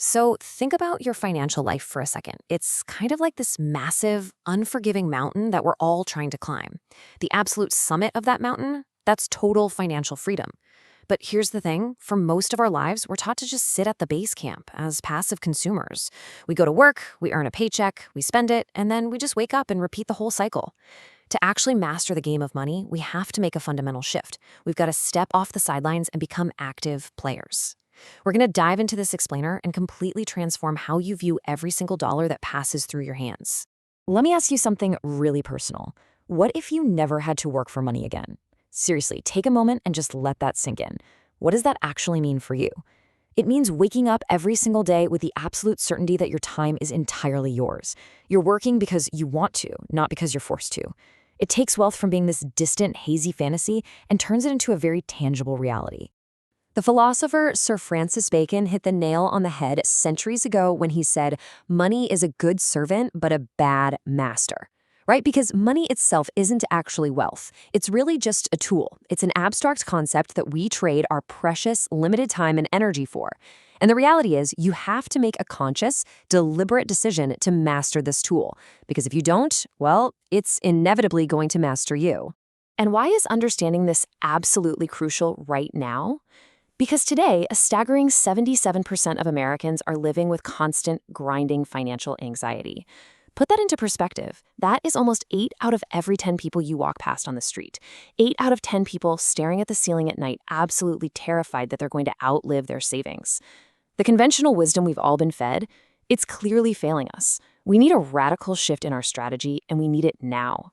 So think about your financial life for a second. It's kind of like this massive, unforgiving mountain that we're all trying to climb. The absolute summit of that mountain, that's total financial freedom. But here's the thing, for most of our lives, we're taught to just sit at the base camp as passive consumers. We go to work, we earn a paycheck, we spend it, and then we just wake up and repeat the whole cycle. To actually master the game of money, we have to make a fundamental shift. We've got to step off the sidelines and become active players. We're going to dive into this explainer and completely transform how you view every single dollar that passes through your hands. Let me ask you something really personal. What if you never had to work for money again? Seriously, take a moment and just let that sink in. What does that actually mean for you? It means waking up every single day with the absolute certainty that your time is entirely yours. You're working because you want to, not because you're forced to. It takes wealth from being this distant, hazy fantasy and turns it into a very tangible reality. The philosopher Sir Francis Bacon hit the nail on the head centuries ago when he said, "Money is a good servant, but a bad master." Right? Because money itself isn't actually wealth. It's really just a tool. It's an abstract concept that we trade our precious, limited time and energy for. And the reality is, you have to make a conscious, deliberate decision to master this tool. Because if you don't, well, it's inevitably going to master you. And why is understanding this absolutely crucial right now? Because today, a staggering 77% of Americans are living with constant, grinding financial anxiety. Put that into perspective. That is almost 8 out of every 10 people you walk past on the street. 8 out of 10 people staring at the ceiling at night, absolutely terrified that they're going to outlive their savings. The conventional wisdom we've all been fed, it's clearly failing us. We need a radical shift in our strategy, and we need it now.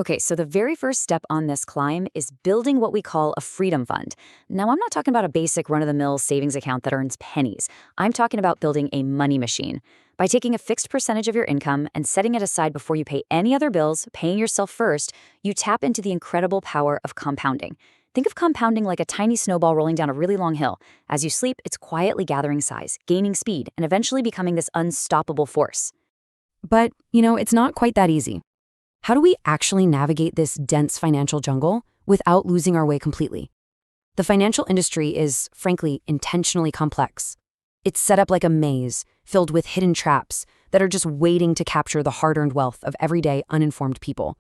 Okay, so the very first step on this climb is building what we call a freedom fund. Now, I'm not talking about a basic run-of-the-mill savings account that earns pennies. I'm talking about building a money machine. By taking a fixed percentage of your income and setting it aside before you pay any other bills, paying yourself first, you tap into the incredible power of compounding. Think of compounding like a tiny snowball rolling down a really long hill. As you sleep, it's quietly gathering size, gaining speed, and eventually becoming this unstoppable force. But, it's not quite that easy. How do we actually navigate this dense financial jungle without losing our way completely? The financial industry is, frankly, intentionally complex. It's set up like a maze, filled with hidden traps that are just waiting to capture the hard-earned wealth of everyday, uninformed people.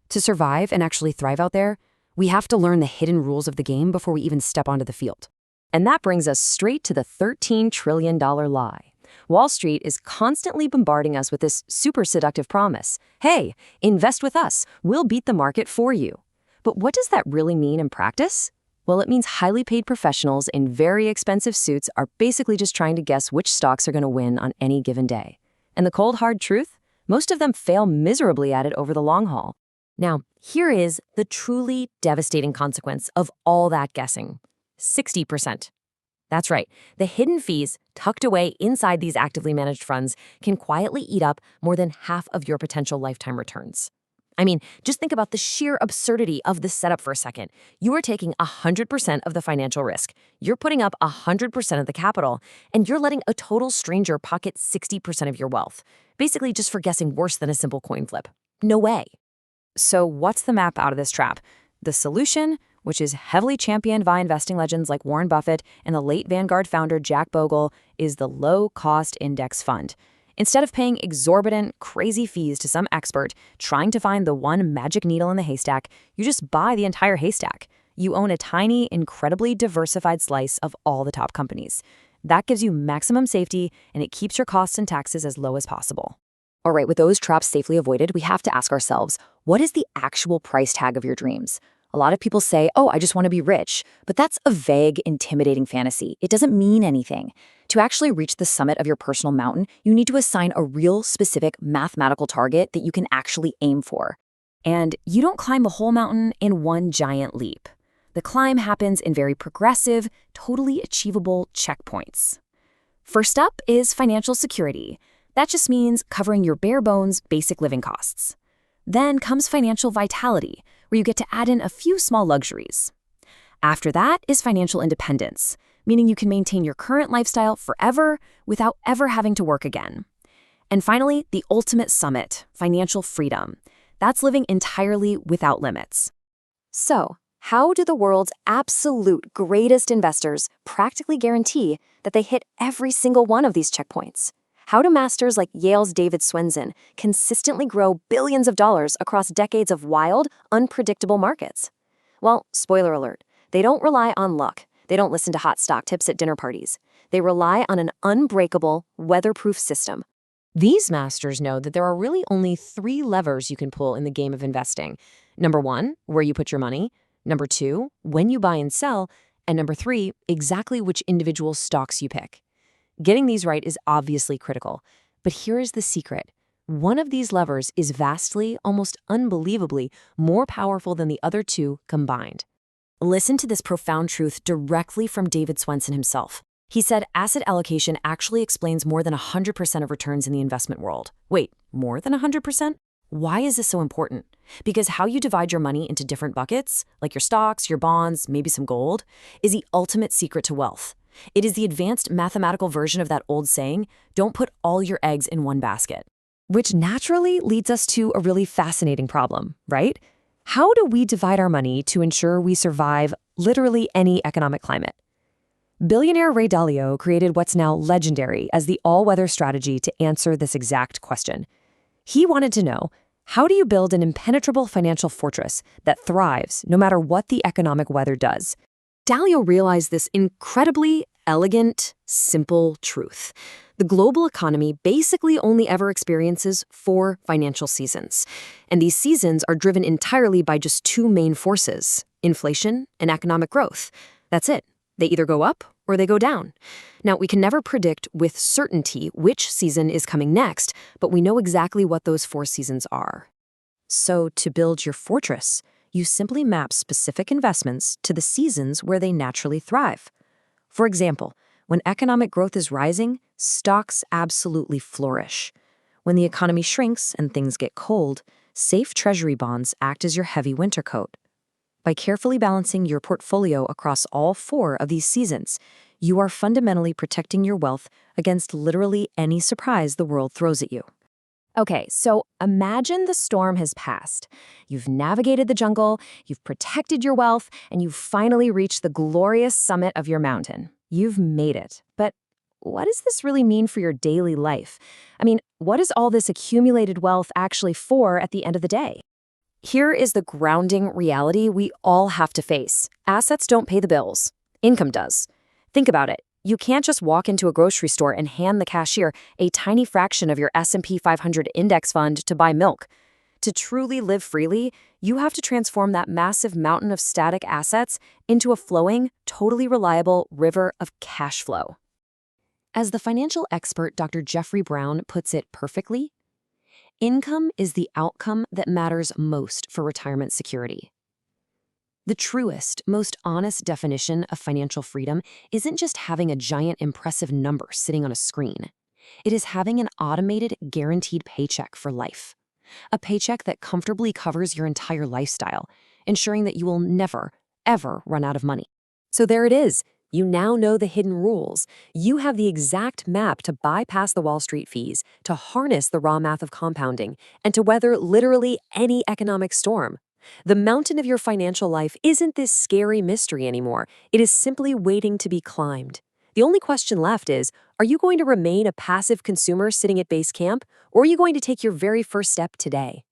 To survive and actually thrive out there, we have to learn the hidden rules of the game before we even step onto the field. And that brings us straight to the $13 trillion lie. Wall Street is constantly bombarding us with this super seductive promise. Hey, invest with us. We'll beat the market for you. But what does that really mean in practice? Well, it means highly paid professionals in very expensive suits are basically just trying to guess which stocks are going to win on any given day. And the cold, hard truth? Most of them fail miserably at it over the long haul. Now, here is the truly devastating consequence of all that guessing. 60%. That's right. The hidden fees tucked away inside these actively managed funds can quietly eat up more than half of your potential lifetime returns. I mean, just think about the sheer absurdity of this setup for a second. You are taking 100% of the financial risk. You're putting up 100% of the capital, and you're letting a total stranger pocket 60% of your wealth, basically just for guessing worse than a simple coin flip. No way. So what's the map out of this trap? The solution, which is heavily championed by investing legends like Warren Buffett and the late Vanguard founder Jack Bogle, is the low-cost index fund. Instead of paying exorbitant, crazy fees to some expert trying to find the one magic needle in the haystack, you just buy the entire haystack. You own a tiny, incredibly diversified slice of all the top companies. That gives you maximum safety, and it keeps your costs and taxes as low as possible. All right, with those traps safely avoided, we have to ask ourselves, what is the actual price tag of your dreams? A lot of people say, oh, I just want to be rich. But that's a vague, intimidating fantasy. It doesn't mean anything. To actually reach the summit of your personal mountain, you need to assign a real, specific mathematical target that you can actually aim for. And you don't climb a whole mountain in one giant leap. The climb happens in very progressive, totally achievable checkpoints. First up is financial security. That just means covering your bare bones, basic living costs. Then comes financial vitality, where you get to add in a few small luxuries. After that is financial independence, meaning you can maintain your current lifestyle forever without ever having to work again. And finally, the ultimate summit, financial freedom. That's living entirely without limits. So, how do the world's absolute greatest investors practically guarantee that they hit every single one of these checkpoints? How do masters like Yale's David Swensen consistently grow billions of dollars across decades of wild, unpredictable markets? Well, spoiler alert, they don't rely on luck. They don't listen to hot stock tips at dinner parties. They rely on an unbreakable, weatherproof system. These masters know that there are really only 3 levers you can pull in the game of investing. Number 1, where you put your money. Number 2, when you buy and sell. And number 3, exactly which individual stocks you pick. Getting these right is obviously critical. But here is the secret. One of these levers is vastly, almost unbelievably, more powerful than the other 2 combined. Listen to this profound truth directly from David Swensen himself. He said asset allocation actually explains more than 100% of returns in the investment world. Wait, more than 100%? Why is this so important? Because how you divide your money into different buckets, like your stocks, your bonds, maybe some gold, is the ultimate secret to wealth. It is the advanced mathematical version of that old saying, don't put all your eggs in one basket. Which naturally leads us to a really fascinating problem, right? How do we divide our money to ensure we survive literally any economic climate? Billionaire Ray Dalio created what's now legendary as the all-weather strategy to answer this exact question. He wanted to know, how do you build an impenetrable financial fortress that thrives no matter what the economic weather does? Dalio realized this incredibly elegant, simple truth. The global economy basically only ever experiences 4 financial seasons. And these seasons are driven entirely by just 2 main forces, inflation and economic growth. That's it. They either go up or they go down. Now, we can never predict with certainty which season is coming next, but we know exactly what those 4 seasons are. So to build your fortress, you simply map specific investments to the seasons where they naturally thrive. For example, when economic growth is rising, stocks absolutely flourish. When the economy shrinks and things get cold, safe treasury bonds act as your heavy winter coat. By carefully balancing your portfolio across all 4 of these seasons, you are fundamentally protecting your wealth against literally any surprise the world throws at you. Okay, so imagine the storm has passed. You've navigated the jungle, you've protected your wealth, and you've finally reached the glorious summit of your mountain. You've made it. But what does this really mean for your daily life? I mean, what is all this accumulated wealth actually for at the end of the day? Here is the grounding reality we all have to face. Assets don't pay the bills. Income does. Think about it. You can't just walk into a grocery store and hand the cashier a tiny fraction of your S&P 500 index fund to buy milk. To truly live freely, you have to transform that massive mountain of static assets into a flowing, totally reliable river of cash flow. As the financial expert Dr. Jeffrey Brown puts it perfectly, income is the outcome that matters most for retirement security. The truest, most honest definition of financial freedom isn't just having a giant, impressive number sitting on a screen. It is having an automated, guaranteed paycheck for life. A paycheck that comfortably covers your entire lifestyle, ensuring that you will never, ever run out of money. So there it is. You now know the hidden rules. You have the exact map to bypass the Wall Street fees, to harness the raw math of compounding, and to weather literally any economic storm. The mountain of your financial life isn't this scary mystery anymore. It is simply waiting to be climbed. The only question left is, are you going to remain a passive consumer sitting at base camp, or are you going to take your very first step today?